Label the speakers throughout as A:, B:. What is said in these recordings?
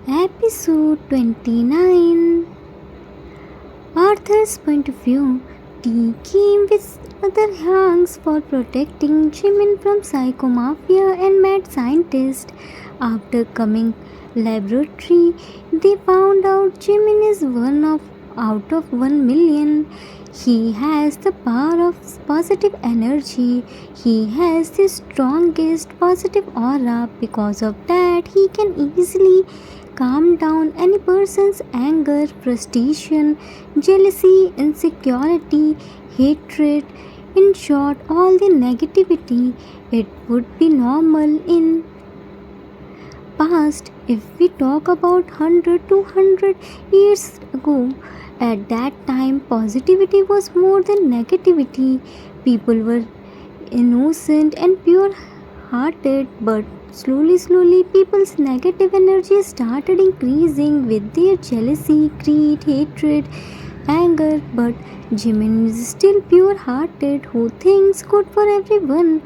A: Episode 29. Arthur's point of view. T came with other hangs for protecting Jimin from psychomafia and mad scientists. After coming laboratory, they found out Jimin is one of out of 1 million. He has the power of positive energy. He has the strongest positive aura. Because of that, he can easily calm down any person's anger, frustration, jealousy, insecurity, hatred, in short, all the negativity. It would be normal in past if we talk about 100 200 years ago. At that time, positivity was more than negativity. People were innocent and pure hearted, but slowly, people's negative energy started increasing with their jealousy, greed, hatred, anger. But Jimin is still pure hearted, who thinks good for everyone.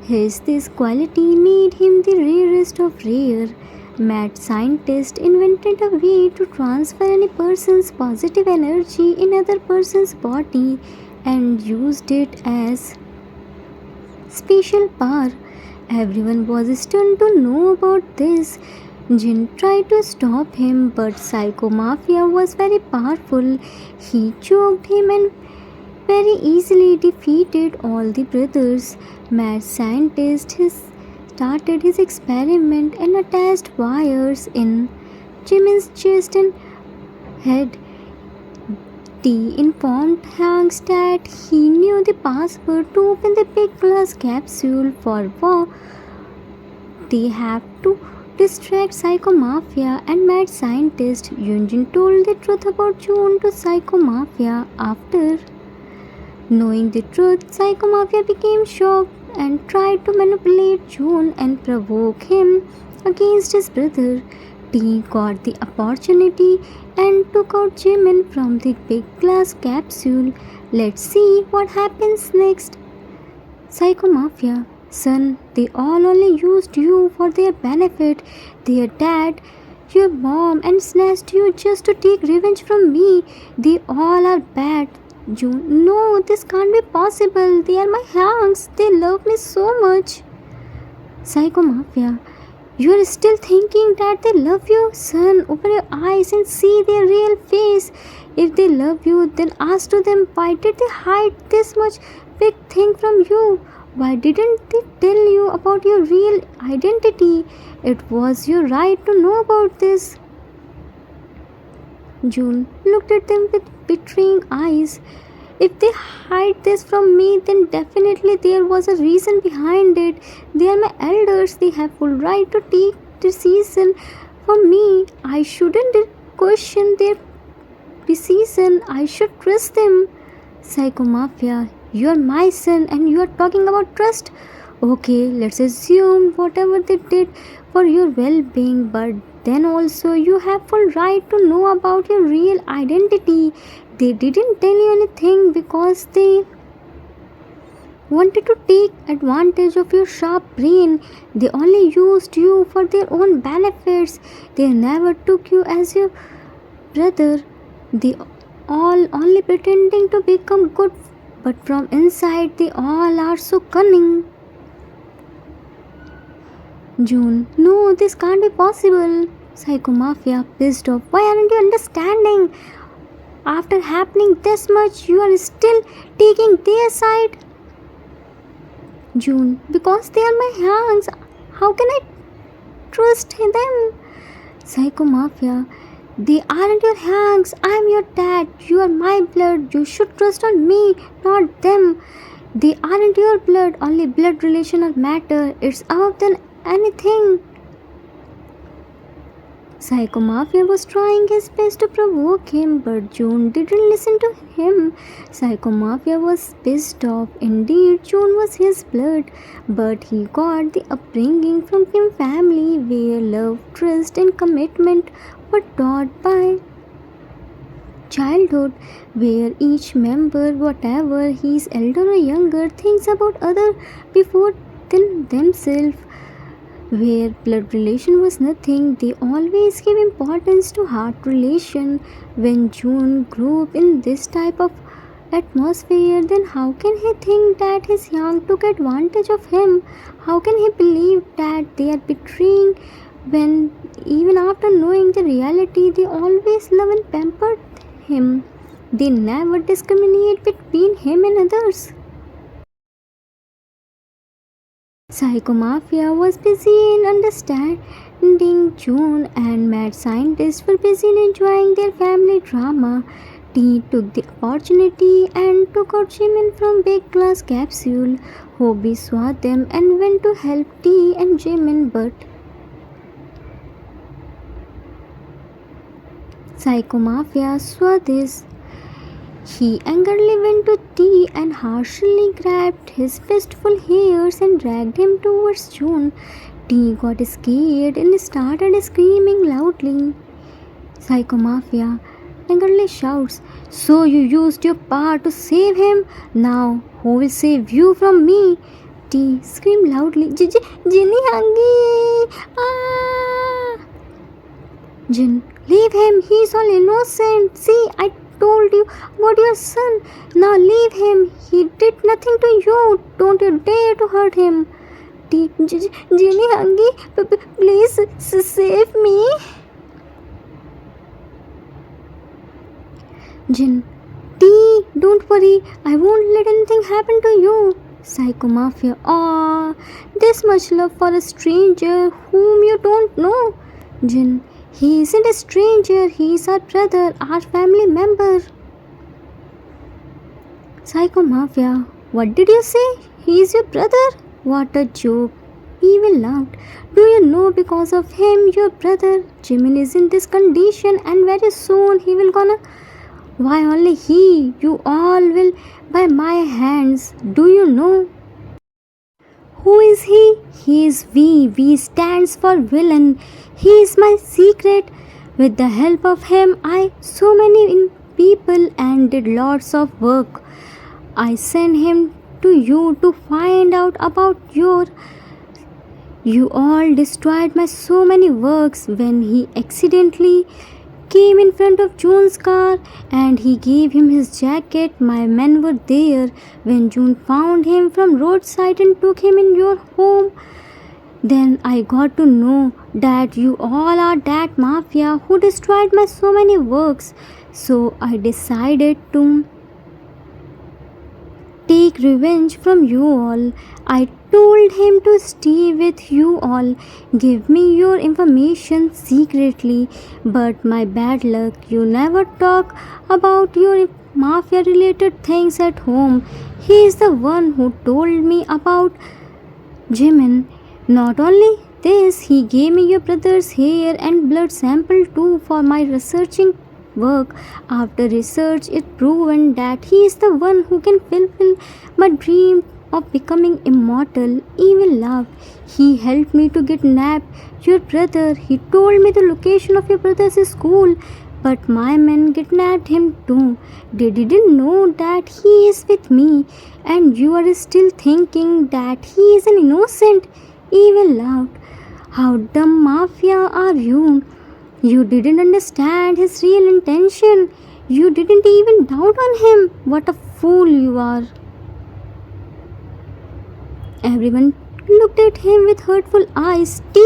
A: This quality made him the rarest of rare. Mad scientist invented a way to transfer any person's positive energy in other person's body and used it as special power. Everyone was stunned to know about this. Jin tried to stop him, but Psychomafia was very powerful. He choked him and very easily defeated all the brothers. Mad scientist started his experiment and attached wires in Jimin's chest and head. T informed Hanks that he knew the password to open the big glass capsule. For war, they have to distract Psychomafia and mad scientist. Yunjin told the truth about June to Psychomafia. After knowing the truth, Psychomafia became shocked and tried to manipulate June and provoke him against his brother. T got the opportunity and took out Jimin from the big glass capsule. Let's see what happens next. Psychomafia. Son, they all only used you for their benefit. Their dad, your mom, and snatched you just to take revenge from me. They all are bad. June, no, this can't be possible. They are my hands. They love me so much. Psychomafia. You are still thinking that they love you? Son, open your eyes and see their real face. If they love you, then ask to them, why did they hide this much big thing from you? Why didn't they tell you about your real identity? It was your right to know about this. June looked at them with betraying eyes. If they hide this from me, then definitely there was a reason behind it. They are my elders. They have full right to take decision for me. I shouldn't question their decision. I should trust them. Psychomafia, you are my son and you are talking about trust. Okay, let's assume whatever they did for your well-being, but then also you have full right to know about your real identity. They didn't tell you anything because they wanted to take advantage of your sharp brain. They only used you for their own benefits. They never took you as your brother. They all only pretending to become good, but from inside they all are so cunning. June, no, this can't be possible. Psychomafia, pissed off. Why aren't you understanding? After happening this much, you are still taking their side. June, because they are my hands. How can I trust them? Psychomafia, they aren't your hands. I am your dad. You are my blood. You should trust on me, not them. They aren't your blood. Only blood relation matter. It's above than anything. Psychomafia was trying his best to provoke him, but June didn't listen to him. Psychomafia was pissed off. Indeed, June was his blood, but he got the upbringing from him family where love, trust, and commitment were taught by childhood, where each member, whatever he is elder or younger, thinks about other before than themselves. where blood relation was nothing. They always gave importance to heart relation. When June grew up in this type of atmosphere, then how can he think that his young took advantage of him? How can he believe that they are betraying when even after knowing the reality they always love and pampered him? They never discriminate between him and others. Psycho Mafia was busy in understanding June, and mad scientists were busy in enjoying their family drama. T took the opportunity and took out Jimin from big glass capsule. Hobie saw them and went to help T and Jimin, but Psycho Mafia saw this. He angrily went to T and harshly grabbed his fistful hairs and dragged him towards June. T got scared and started screaming loudly. Psycho Mafia angrily shouts, "So you used your power to save him? Now who will save you from me?" T screamed loudly, Jinny Hangi! Ah! Jin, leave him, he's all innocent. See, I told you about your son. Now leave him, he did nothing to you. Don't you dare to hurt him. Jinny Hangi, please save me. Jin, T, don't worry, I won't let anything happen to you. Psycho Mafia, this much love for a stranger whom you don't know. Jin, he isn't a stranger, he is our brother, our family member. Psycho Mafia, what did you say? He is your brother? What a joke. Evil laughed. Do you know because of him, your brother, Jimin is in this condition and very soon he will gonna... Why only he? You all will by my hands. Do you know? Who is he? He is V. V stands for villain. He is my secret. With the help of him, I so many people and did lots of work. I sent him to you to find out about your... You all destroyed my so many works when he accidentally came in front of June's car and he gave him his jacket. My men were there when June found him from roadside and took him in your home. Then I got to know that you all are that mafia who destroyed my so many works. So I decided to take revenge from you all. I told him to stay with you all, give me your information secretly, but my bad luck, you never talk about your mafia related things at home. He is the one who told me about Jimin. Not only this, he gave me your brother's hair and blood sample too for my researching work. After research, it proven that he is the one who can fulfill my dream of becoming immortal. Even laughed. He helped me to kidnap your brother. He told me the location of your brother's school, but my men kidnapped him too. They didn't know that he is with me, and you are still thinking that he is an innocent. Even laughed. How dumb mafia are you? You didn't understand his real intention. You didn't even doubt on him. What a fool you are. Everyone looked at him with hurtful eyes. T,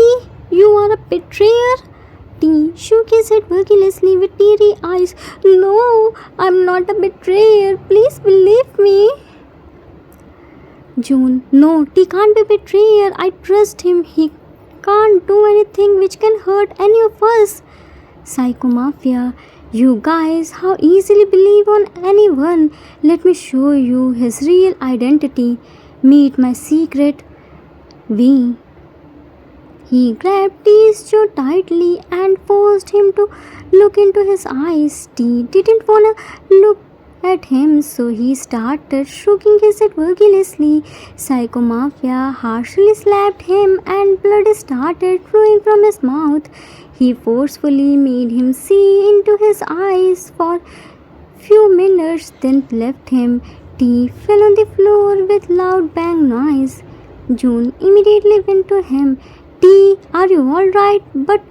A: you are a betrayer. T shook his head mercilessly with teary eyes. No, I'm not a betrayer. Please believe me. June, no, T can't be a betrayer. I trust him. He can't do anything which can hurt any of us. Psycho Mafia, you guys how easily believe on anyone. Let me show you his real identity. Meet my secret V. He grabbed T's jaw tightly and forced him to look into his eyes. T didn't wanna look at him, so he started shaking his head vigorously. Psycho Mafia harshly slapped him and blood started flowing from his mouth. He forcefully made him see into his eyes for few minutes, then left him. T fell on the floor with loud bang noise. June immediately went to him. T, are you alright? But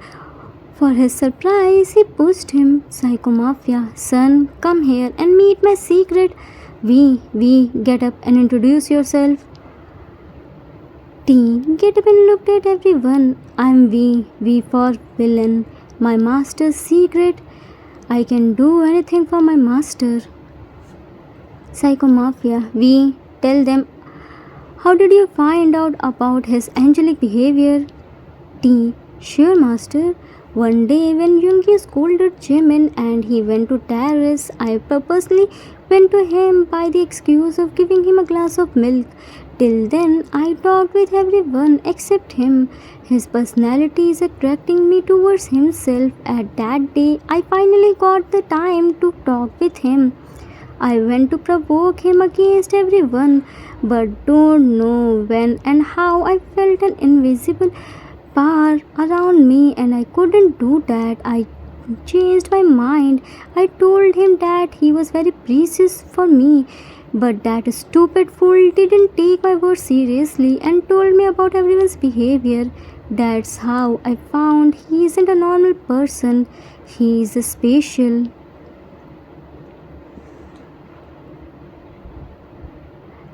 A: for his surprise, he pushed him. Psycho Mafia, son, come here and meet my secret. V, get up and introduce yourself. T, get up and looked at everyone. I'm V for villain. My master's secret. I can do anything for my master. Psycho Mafia, V, tell them, how did you find out about his angelic behavior? T, sure master. One day when Yoongi scolded Jimin and he went to terrace, I purposely went to him by the excuse of giving him a glass of milk. Till then, I talked with everyone except him. His personality is attracting me towards himself. At that day, I finally got the time to talk with him. I went to provoke him against everyone, but don't know when and how I felt an invisible power around me and I couldn't do that. I changed my mind. I told him that he was very precious for me, but that stupid fool didn't take my words seriously and told me about everyone's behavior. That's how I found he isn't a normal person. He is special.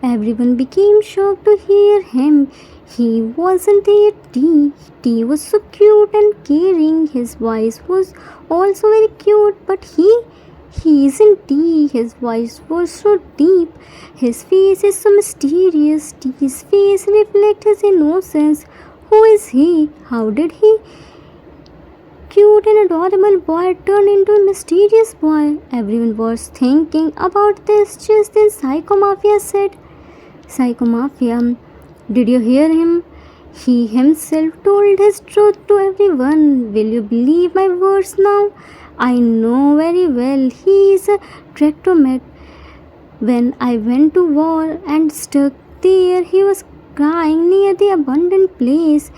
A: Everyone became shocked to hear him. He wasn't a T. T was so cute and caring. His voice was also very cute, but he isn't T. His voice was so deep. His face is so mysterious. T's face reflects his innocence. Who is he? How did he? Cute and adorable boy turned into a mysterious boy. Everyone was thinking about this just then Psycho Mafia said, Psycho Mafia, did you hear him? He himself told his truth to everyone. Will you believe my words now? I know very well he is a tractomet. When I went to war and stuck there, he was crying near the abandoned place.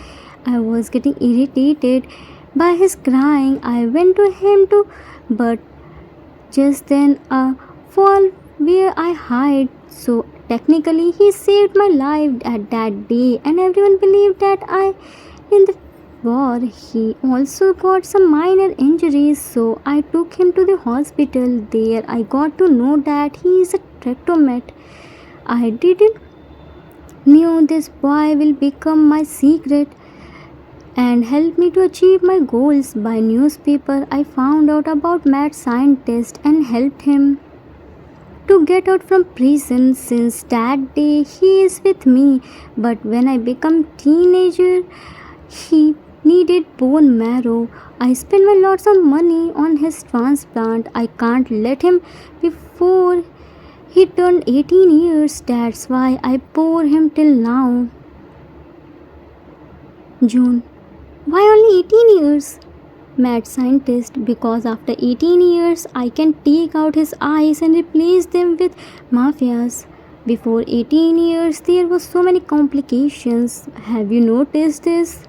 A: I was getting irritated by his crying. I went to him too, but just then a fall where I hide. So technically he saved my life at that day and everyone believed that I in the war. He also got some minor injuries, so I took him to the hospital. There I got to know that he is a tractomet. I didn't knew this boy will become my secret and help me to achieve my goals. By newspaper I found out about mad scientist and helped him to get out from prison. Since that day he is with me, but when I become teenager he needed bone marrow. I spent my lots of money on his transplant. I can't let him before he turned 18 years. That's why I bore him till now. June. Why only 18 years? Mad scientist, because after 18 years I can take out his eyes and replace them with mafias. Before 18 years there was so many complications. Have you noticed this?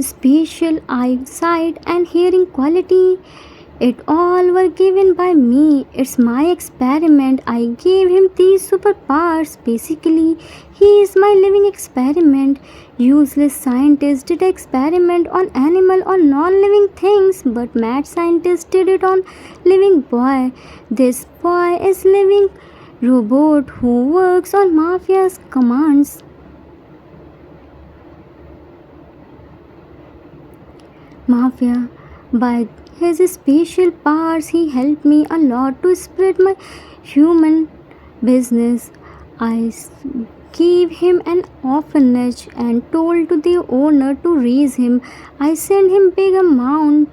A: Spatial eyesight and hearing quality, it all were given by me. It's my experiment. I gave him these superpowers. Basically, he is my living experiment. Useless scientists did experiment on animal or non-living things, but mad scientists did it on living boy. This boy is living robot who works on mafia's commands. Mafia, by his special powers, he helped me a lot to spread my human business. I gave him an orphanage and told to the owner to raise him. I sent him big amount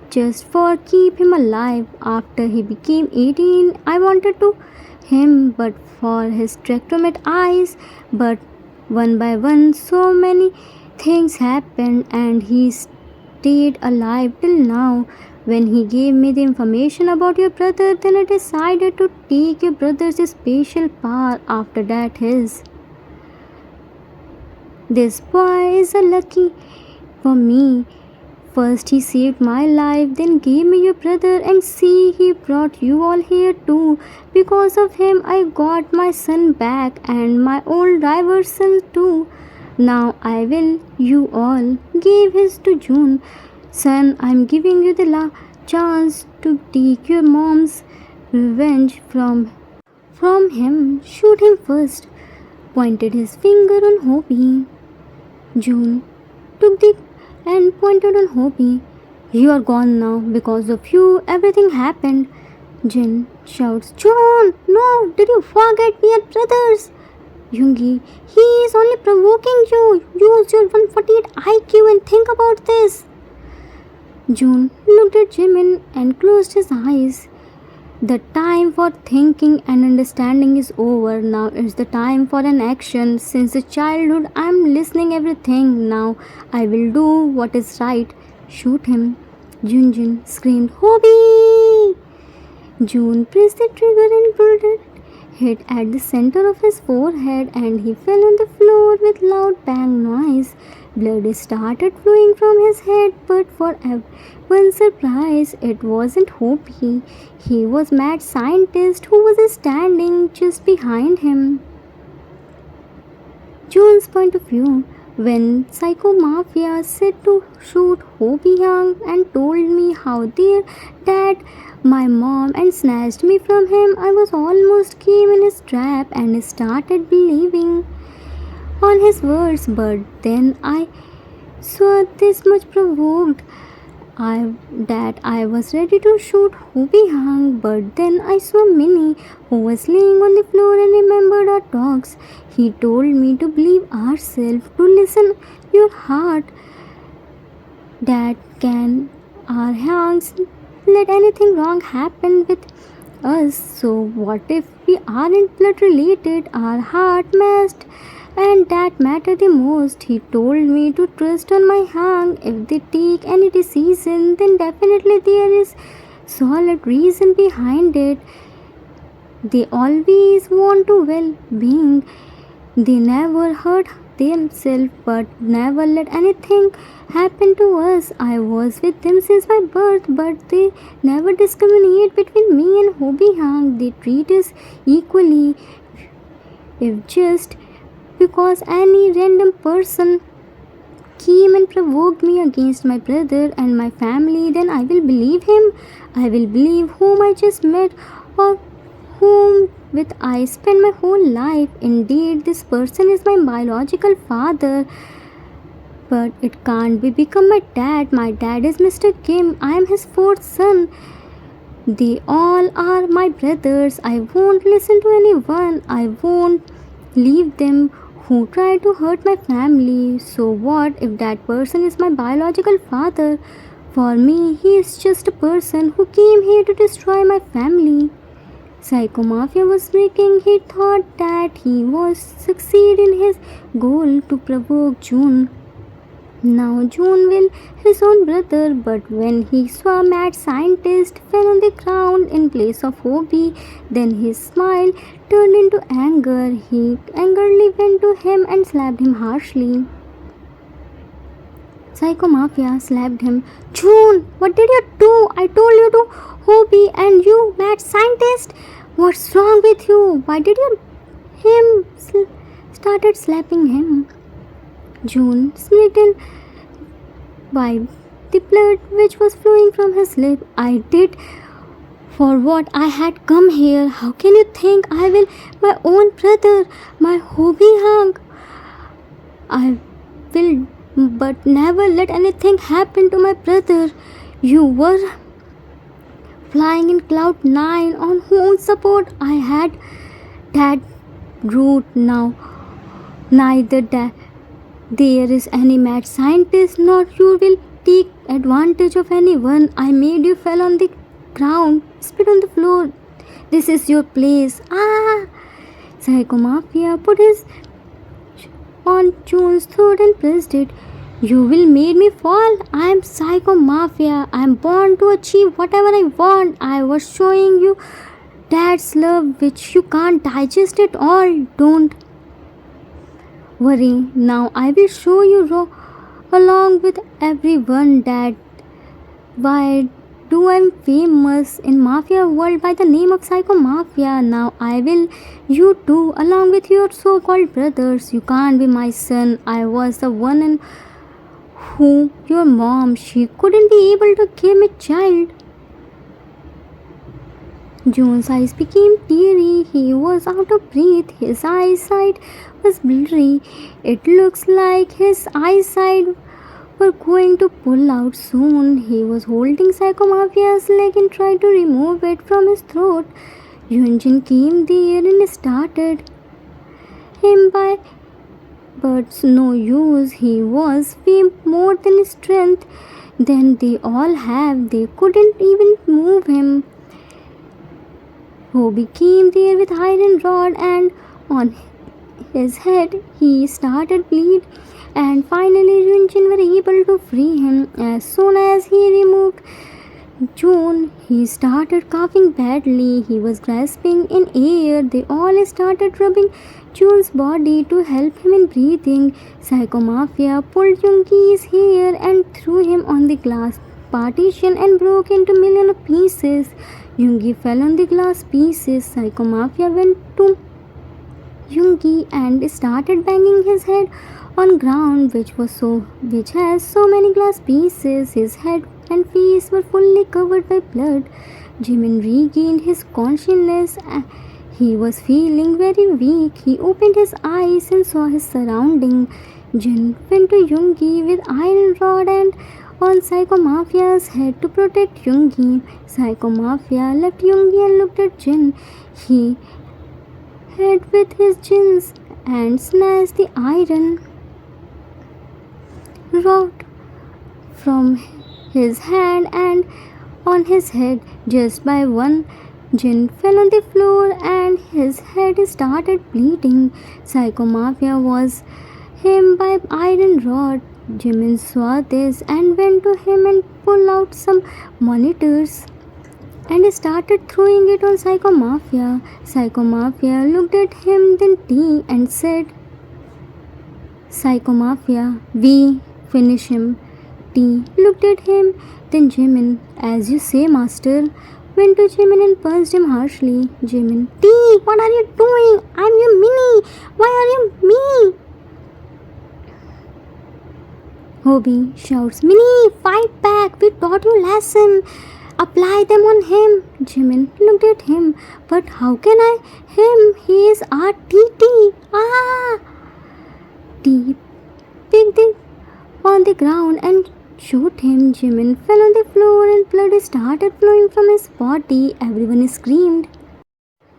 A: just for keep him alive. After he became 18, I wanted to him, but for his tractomet eyes. But one by one, so many things happened, and he stayed alive till now. When he gave me the information about your brother, then I decided to take your brother's special power. After that, his. This boy is a lucky for me. First he saved my life, then gave me your brother, and see, he brought you all here too. Because of him, I got my son back and my old driver's son too. Now I will you all give his to June. Son, I'm giving you the chance to take your mom's revenge from him. Shoot him first. Pointed his finger on Hobie. June took the and pointed on Hobie. You are gone now. Because of you, everything happened. Jin shouts, John, no, did you forget we are brothers? Yoongi, he is only provoking you. Use your 148 IQ and think about this. June looked at Jimin and closed his eyes. The time for thinking and understanding is over. Now it's the time for an action. Since the childhood I'm listening everything. Now I will do what is right. Shoot him. Junjun screamed, Hobie! June pressed the trigger and pulled it. Hit at the center of his forehead and he fell on the floor with loud bang noise. Blood started flowing from his head, but for everyone's surprise, it wasn't Hobie. He was mad scientist who was standing just behind him. June's point of view. When Psycho Mafia said to shoot Hobie Young and told me how their dad my mom and snatched me from him, I was almost came in his trap and started believing on his words. But then I saw this much provoked that I was ready to shoot Hobie Hang. But then I saw Minnie, who was laying on the floor, and remembered our talks. He told me to believe ourselves, to listen your heart. That can our hands let anything wrong happen with us. So what if we aren't blood related? Our heart must, and that matter the most. He told me to trust on my hang. If they take any decision, then definitely there is solid reason behind it. They always want to well-being. They never hurt themselves, but never let anything happen to us. I was with them since my birth, but they never discriminate between me and Hobie Hang. They treat us equally. If just because any random person came and provoked me against my brother and my family, then I will believe him. I will believe whom I just met or whom with I spent my whole life. Indeed, this person is my biological father, but it can't become my dad. My dad is Mr. Kim. I am his fourth son. They all are my brothers. I won't listen to anyone. I won't leave them who try to hurt my family. So what if that person is my biological father? For me, he is just a person who came here to destroy my family. Psycho Mafia was breaking. He thought that he was succeed in his goal to provoke June. Now June will his own brother, but when he saw mad scientist fell on the ground in place of Hobie, then his smile turned into anger. He angrily went to him and slapped him harshly. Psycho Mafia slapped him. June, what did you do? I told you to Hobie and you mad scientist. What's wrong with you? Why did you started slapping him? June smitten by the blood which was flowing from his lip. I did for what I had come here. How can you think I will my own brother, my Hobie Hang? I will but never let anything happen to my brother. You were flying in cloud 9 on whose support I had that route. Now neither there is any mad scientist nor you will take advantage of anyone. I made you fell on the ground, spit on the floor. This is your place. Psycho Mafia put his on June's throat and pressed it. You will make me fall. I am Psycho Mafia. I am born to achieve whatever I want. I was showing you dad's love which you can't digest it all. Don't worry. Now I will show you along with everyone. That why do I'm famous in mafia world by the name of Psycho Mafia. Now I will you too along with your so-called brothers. You can't be my son. I was the one in who your mom, she couldn't be able to give me child. John's eyes became teary. He was out of breath. His eyesight was blurry. It looks like his eyesight were going to pull out soon. He was holding Psycho Mafia's leg and tried to remove it from his throat. Yunjin came there and started him by, but no use. He was way more than his strength than they all have. They couldn't even move him. Hobie came there with iron rod and on his head he started bleed, and finally Yunjin were able to free him. As soon as he removed June, he started coughing badly. He was grasping in air. They all started rubbing June's body to help him in breathing. Psycho Mafia pulled Yoongi's hair and threw him on the glass partition and broke into million of pieces. Yoongi fell on the glass pieces. Psycho Mafia went to Yoongi and started banging his head on ground which has so many glass pieces. His head and face were fully covered by blood. Jimin regained his consciousness. He was feeling very weak. He opened his eyes and saw his surrounding. Jin went to Yoongi with iron rod and on Psycho Mafia's head to protect Yoongi. Psycho Mafia left Yoongi and looked at Jin. He hid with his chins and snatched the iron rod from his hand and on his head. Just by one, Jin fell on the floor and his head started bleeding. Psycho Mafia was him by iron rod. Jimin saw this and went to him and pulled out some monitors and started throwing it on Psycho Mafia. Psycho Mafia looked at him, then T, and said, Psycho Mafia, we finish him. T looked at him, then Jimin, as you say, master, went to Jimin and punched him harshly. Jimin, T, what are you doing? I'm your mini. Why are you me? Hobie shouts, Mini, fight back. We taught you lesson. Apply them on him. Jimin looked at him. But how can I? Him, he is our TT. Ah! T picked it on the ground and shoot him. Jimin fell on the floor and blood started flowing from his body. Everyone screamed.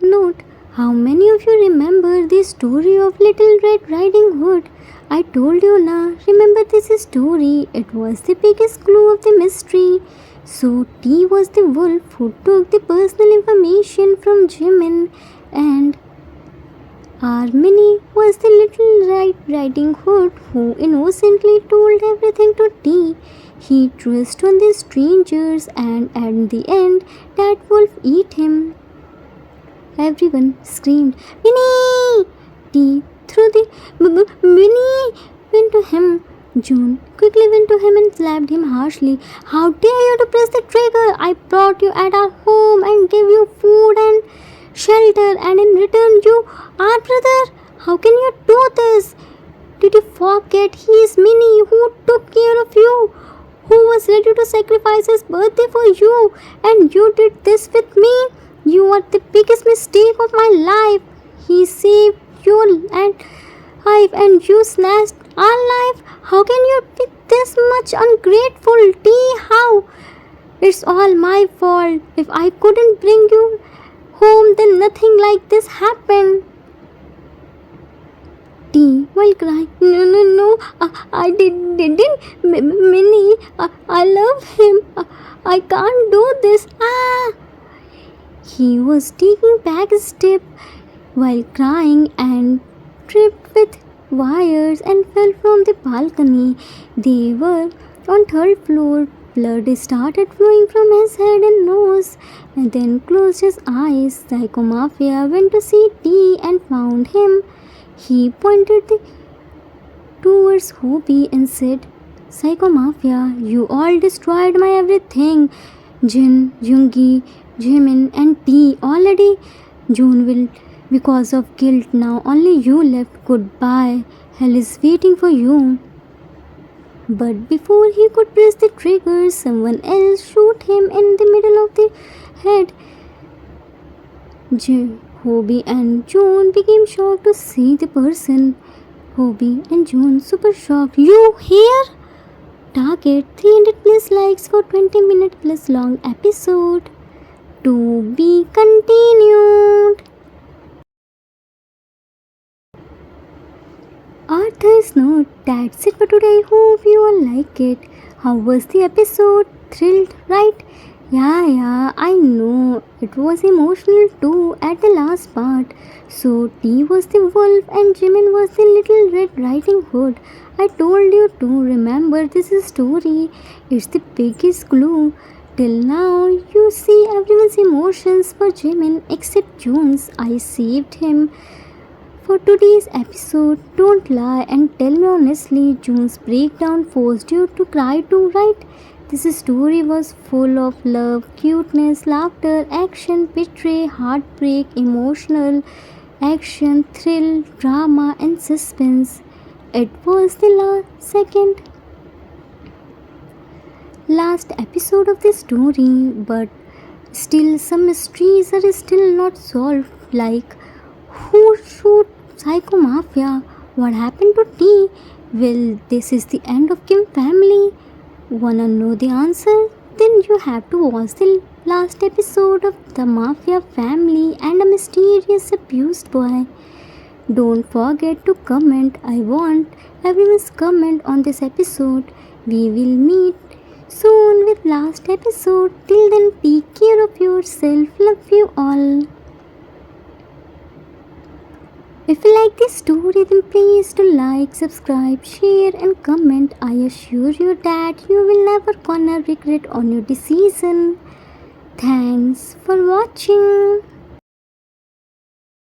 A: Note, how many of you remember the story of Little Red Riding Hood? I told you na, remember this story. It was the biggest clue of the mystery. So T was the wolf who took the personal information from Jimin, and our Minnie was the Little Red Riding Hood who innocently told everything to T. He trusted on the strangers, and at the end that wolf ate him. Everyone screamed, Minnie! T threw the Minnie went to him. June quickly went to him and slapped him harshly. How dare you to press the trigger? I brought you at our home and gave you food and shelter, and in return you are brother. How can you do this? Did you forget he is Minnie who took care of you, who was ready to sacrifice his birthday for you, and you did this with me? You are the biggest mistake of my life. He saved your life and you snatched our life. How can you be this much ungrateful? T, how? It's all my fault. If I couldn't bring you home, then nothing like this happened. T, while crying, no, I didn't. Minnie, I love him. I can't do this. He was taking back a step while crying and tripped with wires and fell from the balcony. They were on third floor. Blood started flowing from his head and nose, and then closed his eyes. Psycho Mafia went to see T and found him. He pointed towards Hobie and said, Psycho Mafia, you all destroyed my everything. Jin, Jungi, Jimin, and T already. June will, because of guilt now, only you left. Goodbye. Hell is waiting for you. But before he could press the trigger, someone else shoot him in the middle of the head. Hobie and June became shocked to see the person. Hobie and June super shocked. You here? Target 300 plus likes for 20 minute plus long episode. To be continued. Arthur's note. That's it for today. Hope you all like it. How was the episode? Thrilled, right? Yeah, I know. It was emotional too at the last part. So T was the wolf and Jimin was the little Red Riding Hood. I told you to remember this story. It's the biggest clue. Till now, you see everyone's emotions for Jimin except June's. I saved him. For today's episode, don't lie and tell me honestly, June's breakdown forced you to cry too, right? This story was full of love, cuteness, laughter, action, betray, heartbreak, emotional, action, thrill, drama, and suspense. It was the last episode of the story, but still some mysteries are still not solved, like who shoot Psycho Mafia? What happened to T? Well, this is the end of Kim family. Wanna know the answer? Then you have to watch the last episode of The Mafia Family and a Mysterious Abused Boy. Don't forget to comment. I want everyone's comment on this episode. We will meet soon with last episode. Till then, take care of yourself. Love you all. If you like this story, then please do like, subscribe, share and comment. I assure you that you will never gonna regret on your decision. Thanks for watching.